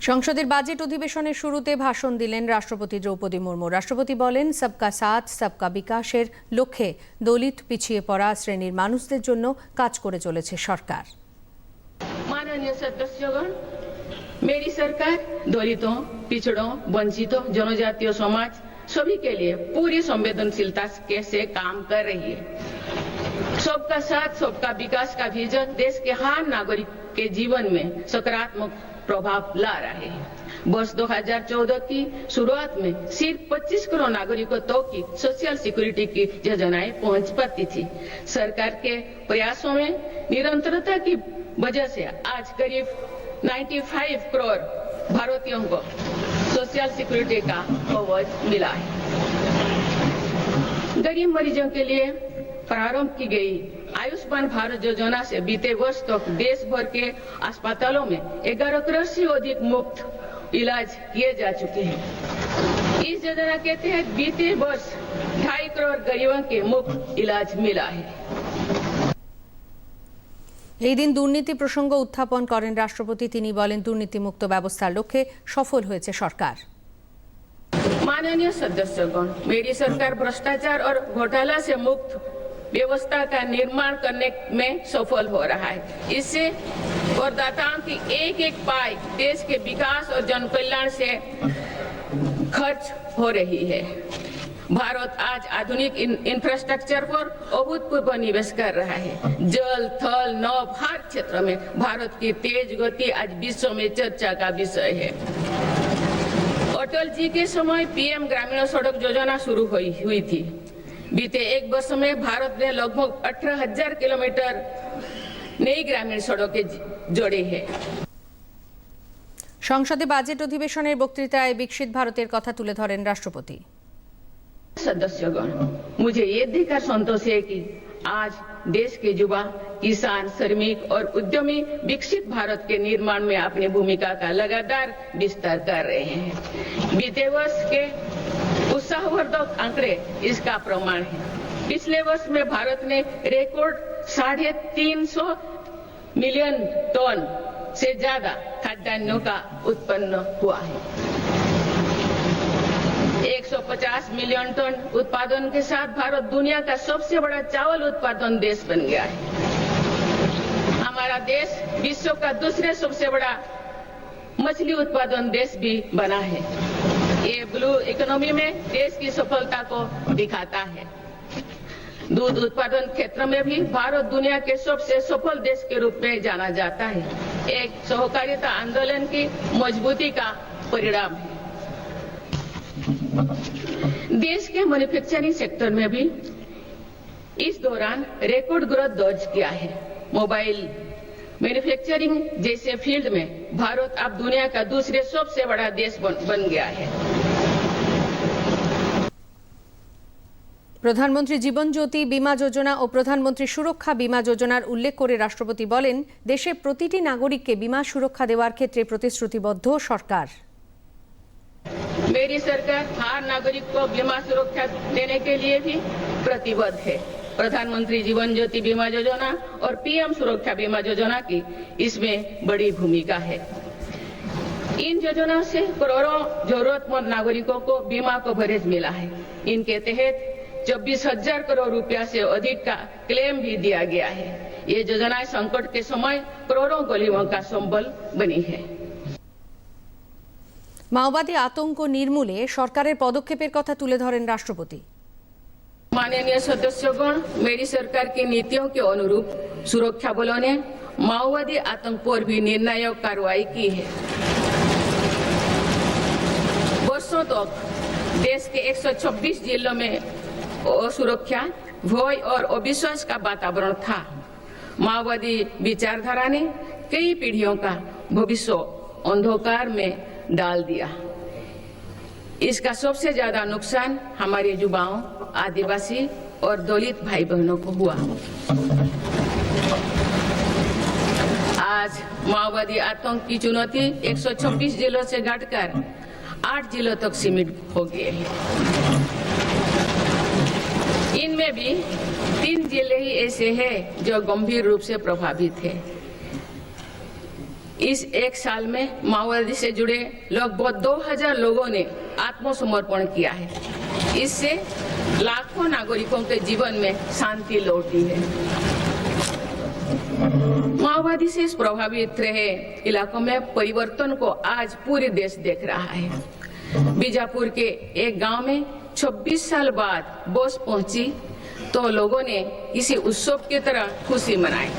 সংসদের বাজেট অধিবেশনের শুরুতে ভাষণ দিলেন রাষ্ট্রপতি দ্রৌপদী মুর্মু। রাষ্ট্রপতি বলেন, সবকা সাথ সবকা বিকাশের লক্ষ্যে দলিত পিছিয়ে পড়া শ্রেণীর মানুষদের জন্য কাজ করে চলেছে সরকার। माननीय सदस्यगण, मेरी सरकार दलितों, पिछड़ों, वंचितों, जनजातीय समाज सभी के लिए पूरी संवेदनशीलता से काम कर रही है। सबका साथ सबका विकास का विजन देश के हर नागरिक के जीवन में सकारात्मक प्रभाव ला रहे हैं। वर्ष 2014 की शुरुआत में सिर्फ 25 करोड़ नागरिकों तक की सोशल सिक्योरिटी की योजनाएं पहुंच पाती थी। सरकार के प्रयासों में निरंतरता की वजह से आज करीब 95 करोड़ भारतीयों को सोशल सिक्योरिटी का कवच मिला है। गरीब मरीजों के लिए प्रारंभ की गई आयुष्मान भारत योजना से बीते वर्ष तक देश भर के अस्पतालों में 11 करोड़ से अधिक मुफ्त इलाज किए जा चुके हैं। इस योजना के तहत बीते वर्ष 2.5 करोड़ गरीबों के मुफ्त इलाज मिला है। এই দিন দুর্নীতি প্রসঙ্গ উত্থাপন করেন রাষ্ট্রপতি। তিনি বলেন, দুর্নীতিমুক্ত ব্যবস্থার লক্ষ্যে সফল হয়েছে সরকার। माननीय सदस्यगण, मेरी सरकार भ्रष्टाचार और घोटाला से मुक्त व्यवस्था का निर्माण करने में सफल हो रहा है। इससे करदाताओं की एक एक पाई देश के विकास और जनकल्याण से खर्च हो रही है। भारत आज आधुनिक इंफ्रास्ट्रक्चर पर अभूतपूर्व निवेश कर रहा है। जल, थल, नभ हर क्षेत्र में भारत की तेज गति आज विश्व में चर्चा का विषय है। अटल जी के समय पीएम ग्रामीण सड़क योजना शुरू हुई थी। बीते एक वर्ष में भारत ने लगभग 18,000 किलोमीटर नई ग्रामीण सड़कें जोड़ी है। সংসদে বাজেট অধিবেশনের বক্তৃতায় বিকশিত ভারতের কথা তুলে ধরেন রাষ্ট্রপতি। सदस्यगण, मुझे ये देखकर संतोष है कि आज देश के युवा, किसान, श्रमिक और उद्यमी विकसित भारत के निर्माण में अपनी भूमिका का लगातार विस्तार कर रहे हैं। बीते वर्ष के उत्साहवर्धक आंकड़े इसका प्रमाण है। पिछले वर्ष में भारत ने रिकॉर्ड 350 मिलियन टन से ज्यादा खाद्यान्नों का उत्पन्न हुआ है। 150 मिलियन टन उत्पादन के साथ भारत दुनिया का सबसे बड़ा चावल उत्पादन देश बन गया है। हमारा देश विश्व का दूसरे सबसे बड़ा मछली उत्पादन देश भी बना है। ये ब्लू इकोनॉमी में देश की सफलता को दिखाता है। दूध उत्पादन क्षेत्र में भी भारत दुनिया के सबसे सफल देश के रूप में जाना जाता है। एक सहकारिता आंदोलन की मजबूती का परिणाम है। देश के मैन्युफैक्चरिंग सेक्टर में भी इस दौरान रिकॉर्ड ग्रोथ दर्ज किया है। मोबाइल मैन्युफैक्चरिंग जैसे फील्ड में भारत अब दुनिया का दूसरे सबसे बड़ा देश बन गया है। প্রধানমন্ত্রী জীবন জ্যোতি বীমা যোজনা ও প্রধানমন্ত্রী সুরক্ষা বীমা যোজনার উল্লেখ করে রাষ্ট্রপতি বলেন, দেশের প্রতিটি নাগরিককে বীমা সুরক্ষা দেওয়ার ক্ষেত্রে প্রতিশ্রুতিবদ্ধ সরকার। मेरी सरकार हर नागरिक को बीमा सुरक्षा देने के लिए भी प्रतिबद्ध है। प्रधानमंत्री जीवन ज्योति बीमा योजना और पीएम सुरक्षा बीमा योजना की इसमें बड़ी भूमिका है। इन योजनाओं से करोड़ों जरूरतमंद नागरिकों को बीमा कवरेज मिला है। इनके तहत 24,000 करोड़ रुपया से अधिक का क्लेम भी दिया गया है। ये योजनाएं संकट के समय करोड़ों गरीबों का संबल बनी है। মাওবাদী আতঙ্ক নির্মূলে সরকারের পদক্ষেপের কথা তুলে ধরেন রাষ্ট্রপতি। माननीय सदस्यगण, मेरी सरकार की नीतियों के अनुरूप सुरक्षा बलों ने माओवादी आतंक पर भी निर्णायक कार्रवाई की है। वर्षों तक देश के 126 जिलों में असुरक्षा, भय और अविश्वास का वातावरण था। माओवादी विचारधारा ने कई पीढ़ियों का भविष्य अंधकार में डाल दिया। इसका सबसे ज्यादा नुकसान हमारे युवाओं, आदिवासी और दलित भाई बहनों को हुआ। आज माओवादी आतंक की चुनौती 126 जिलों से घटकर 8 जिलों तक सीमित हो गए हैं। इनमें भी 3 जिले ही ऐसे हैं जो गंभीर रूप से प्रभावित है। इस एक साल में माओवादी से जुड़े लगभग 2000 लोगों ने आत्मसमर्पण किया है। इससे लाखों नागरिकों के जीवन में शांति लौटी है। माओवादी से प्रभावित रहे इलाकों में परिवर्तन को आज पूरे देश देख रहा है। बीजापुर के एक गांव में 26 साल बाद बस पहुंची तो लोगों ने इसे उत्सव की तरह खुशी मनाई।